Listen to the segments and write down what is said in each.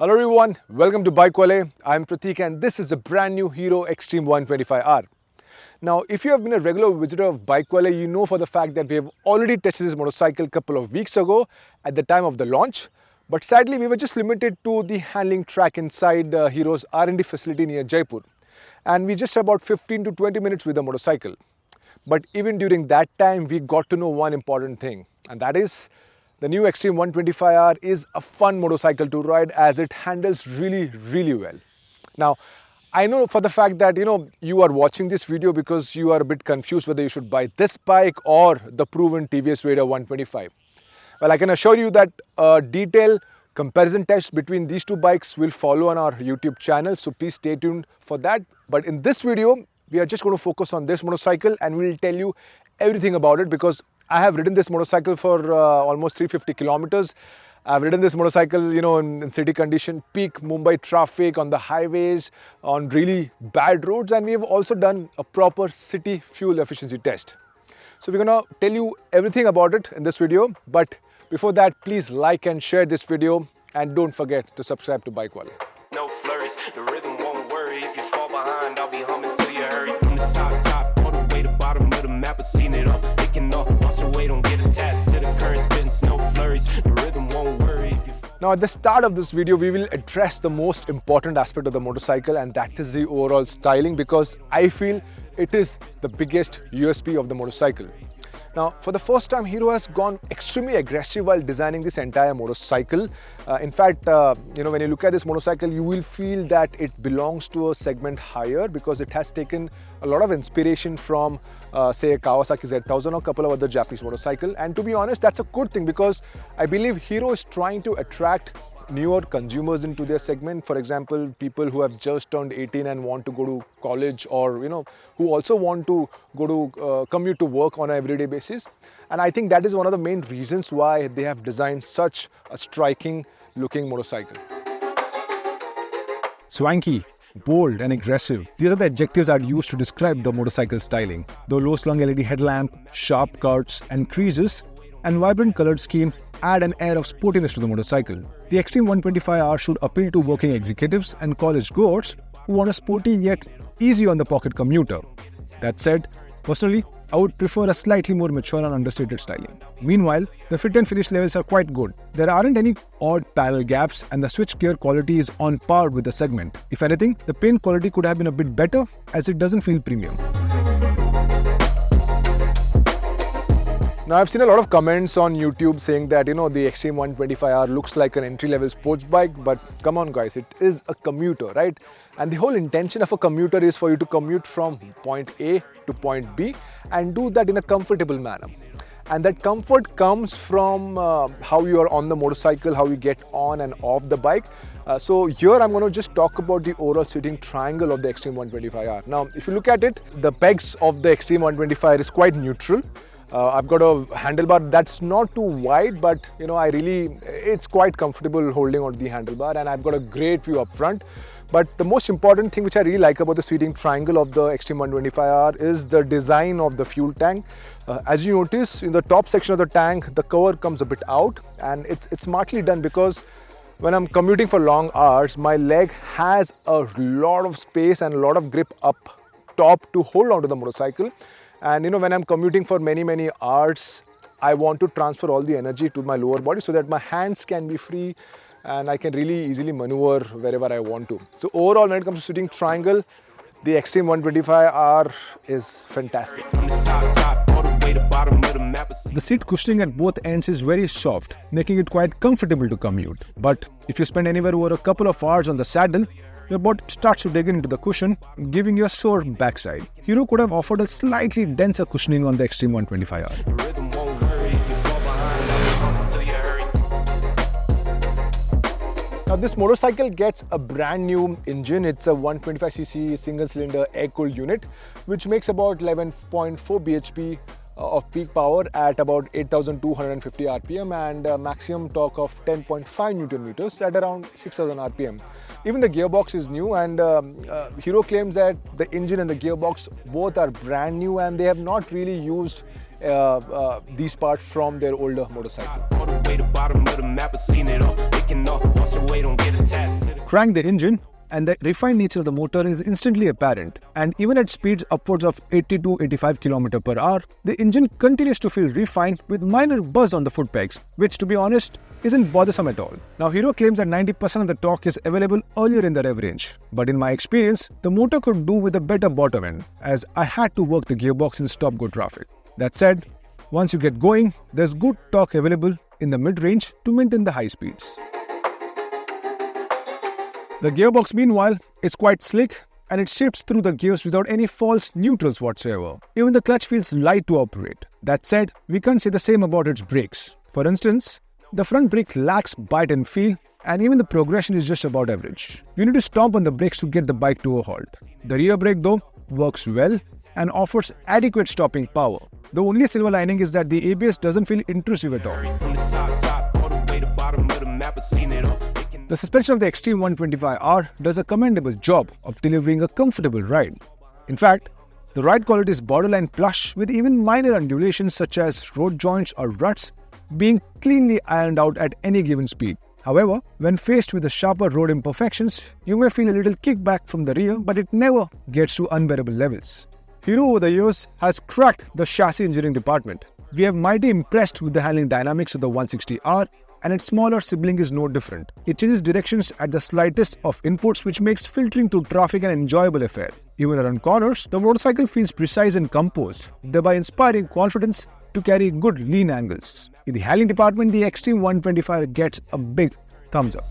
Hello everyone, welcome to BikeWale. I'm Pratheek and this is the brand new Hero Xtreme 125R. Now, if you have been a regular visitor of BikeWale, you know for the fact that we have already tested this motorcycle a couple of weeks ago at the time of the launch. But sadly, we were just limited to the handling track inside Hero's R&D facility near Jaipur. And we just had about 15 to 20 minutes with the motorcycle. But even during that time, we got to know one important thing, and that is the new Xtreme 125R is a fun motorcycle to ride as it handles really well. Now, I know for the fact that you are watching this video because you are a bit confused whether you should buy this bike or the proven TVS Raider 125. Well, I can assure you that a detailed comparison test between these two bikes will follow on our YouTube channel, so please stay tuned for that. But in this video, we are just going to focus on this motorcycle and we'll tell you everything about it because I have ridden this motorcycle for almost 350 kilometers. I've ridden this motorcycle, in city condition, peak Mumbai traffic, on the highways, on really bad roads, and we have also done a proper city fuel efficiency test. So we're gonna tell you everything about it in this video, but before that, please like and share this video and don't forget to subscribe to BikeWale. No flurries, the rhythm won't worry. If you fall behind, I'll be humming till you hurry. From the top, all the way to bottom of the map, I've seen it all. Picking up, lost your way, don't get attached to the current, spitting snow flurries. The rhythm won't worry. If you Now at the start of this video, we will address the most important aspect of the motorcycle, and that is the overall styling, because I feel it is the biggest USP of the motorcycle. Now, for the first time, Hero has gone extremely aggressive while designing this entire motorcycle. In fact, when you look at this motorcycle, you will feel that it belongs to a segment higher because it has taken a lot of inspiration from, say, Kawasaki Z1000 or a couple of other Japanese motorcycles. And to be honest, that's a good thing because I believe Hero is trying to attract newer consumers into their segment. For example, people who have just turned 18 and want to go to college, or who also want to go to commute to work on an everyday basis. And I think that is one of the main reasons why they have designed such a striking looking motorcycle. Swanky, bold and aggressive. These are the adjectives I'd use to describe the motorcycle styling. The low slung LED headlamp, sharp cuts and creases, and vibrant colored scheme add an air of sportiness to the motorcycle. The Xtreme 125R should appeal to working executives and college goers who want a sporty yet easy on the pocket commuter. That said, personally, I would prefer a slightly more mature and understated styling. Meanwhile, the fit and finish levels are quite good. There aren't any odd panel gaps and the switchgear quality is on par with the segment. If anything, the paint quality could have been a bit better as it doesn't feel premium. Now, I've seen a lot of comments on YouTube saying that, the Xtreme 125R looks like an entry-level sports bike, but come on guys, it is a commuter, right? And the whole intention of a commuter is for you to commute from point A to point B and do that in a comfortable manner. And that comfort comes from how you are on the motorcycle, how you get on and off the bike. So here I'm going to just talk about the overall seating triangle of the Xtreme 125R. Now, if you look at it, the pegs of the Xtreme 125R is quite neutral. I've got a handlebar that's not too wide, but it's quite comfortable holding onto the handlebar, and I've got a great view up front. But the most important thing which I really like about the seating triangle of the Xtreme 125R is the design of the fuel tank. As you notice, in the top section of the tank, the cover comes a bit out, and it's smartly done because when I'm commuting for long hours, my leg has a lot of space and a lot of grip up top to hold onto the motorcycle. And when I'm commuting for many hours, I want to transfer all the energy to my lower body so that my hands can be free and I can really easily maneuver wherever I want to. So overall, when it comes to seating triangle, the Xtreme 125R is fantastic. from the top, all the way to bottom of the map, I've seen The seat cushioning at both ends is very soft, making it quite comfortable to commute. But if you spend anywhere over a couple of hours on the saddle, your body starts to dig into the cushion, giving you a sore backside. Hero could have offered a slightly denser cushioning on the Xtreme 125R. the rhythm won't worry. If you fall behind, I'll be humming till you hurry. Now this motorcycle gets a brand new engine. It's a 125cc single cylinder air-cooled unit, which makes about 11.4 bhp of peak power at about 8,250 RPM and a maximum torque of 10.5 Newton meters at around 6,000 RPM. Even the gearbox is new, and Hero claims that the engine and the gearbox both are brand new and they have not really used these parts from their older motorcycle. All the way to bottom of the map, I've seen it all. Picking up, lost your way, don't get attached. crank the engine, and the refined nature of the motor is instantly apparent. And even at speeds upwards of 80 to 85 km per hour, the engine continues to feel refined with minor buzz on the foot pegs, which to be honest, isn't bothersome at all. Now Hero claims that 90% of the torque is available earlier in the rev range, but in my experience, the motor could do with a better bottom end, as I had to work the gearbox in stop-go traffic. That said, once you get going, there's good torque available in the mid-range to maintain the high speeds. The gearbox, meanwhile, is quite slick and it shifts through the gears without any false neutrals whatsoever. Even the clutch feels light to operate. That said, we can't say the same about its brakes. For instance, the front brake lacks bite and feel, and even the progression is just about average. You need to stomp on the brakes to get the bike to a halt. The rear brake, though, works well and offers adequate stopping power. The only silver lining is that the ABS doesn't feel intrusive at all. The suspension of the Xtreme 125R does a commendable job of delivering a comfortable ride. In fact, the ride quality is borderline plush, with even minor undulations such as road joints or ruts being cleanly ironed out at any given speed. However, when faced with the sharper road imperfections, you may feel a little kickback from the rear, but it never gets to unbearable levels. Hero over the years has cracked the chassis engineering department. We are mighty impressed with the handling dynamics of the 160R, and its smaller sibling is no different. It changes directions at the slightest of inputs, which makes filtering through traffic an enjoyable affair. Even around corners, the motorcycle feels precise and composed, thereby inspiring confidence to carry good lean angles. In the handling department, the Xtreme 125 gets a big thumbs up.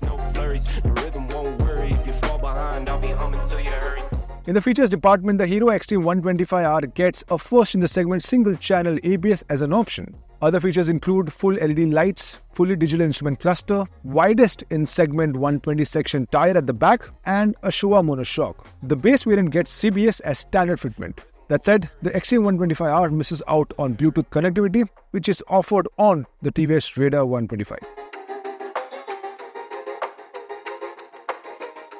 In the features department, the Hero Xtreme 125R gets a first in the segment single-channel ABS as an option. Other features include full LED lights, fully digital instrument cluster, widest in segment 120 section tire at the back, and a Showa monoshock. The base variant gets CBS as standard fitment. That said, the Xtreme 125R misses out on Bluetooth connectivity, which is offered on the TVS Raider 125.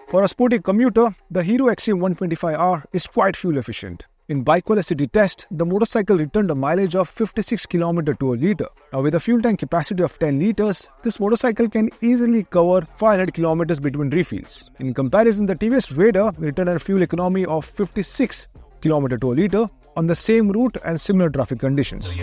For a sporty commuter, the Hero Xtreme 125R is quite fuel efficient. In BikeWale city test, the motorcycle returned a mileage of 56 km to a litre. Now with a fuel tank capacity of 10 litres, this motorcycle can easily cover 500 km between refills. In comparison, the TVS Raider returned a fuel economy of 56 km to a litre on the same route and similar traffic conditions.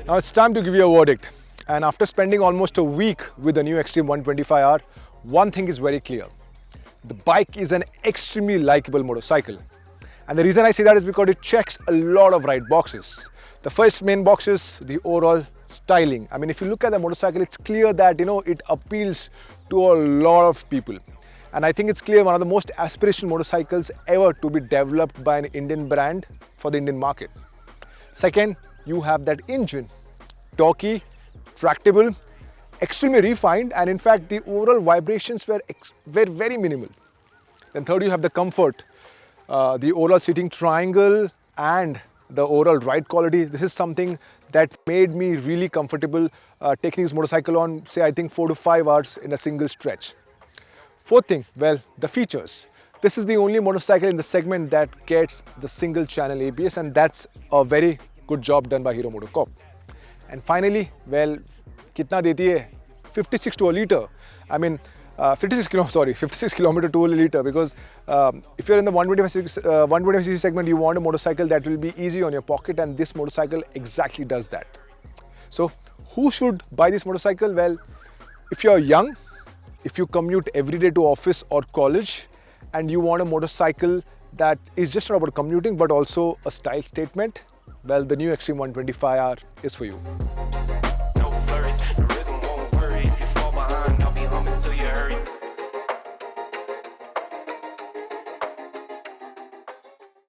Now it's time to give you a verdict. And after spending almost a week with the new Xtreme 125R, one thing is very clear. The bike is an extremely likable motorcycle. And the reason I say that is because it checks a lot of right boxes. The first main box is the overall styling. I mean, if you look at the motorcycle, it's clear that, it appeals to a lot of people. And I think it's clear one of the most aspirational motorcycles ever to be developed by an Indian brand for the Indian market. Second, you have that engine. Torquey, tractable, extremely refined, and in fact the overall vibrations were very minimal. Then third, you have the comfort, the overall seating triangle and the overall ride quality. This is something that made me really comfortable taking this motorcycle on, say, I think 4 to 5 hours in a single stretch. Fourth thing, well, the features. This is the only motorcycle in the segment that gets the single channel ABS, and that's a very good job done by Hero MotoCorp. And finally, well, kitna deti hai? 56 to a litre. I mean, 56 km to a litre, because if you're in the 125cc segment, you want a motorcycle that will be easy on your pocket, and this motorcycle exactly does that. So, who should buy this motorcycle? Well, if you're young, if you commute every day to office or college, and you want a motorcycle that is just not about commuting but also a style statement, well, the new Xtreme 125R is for you.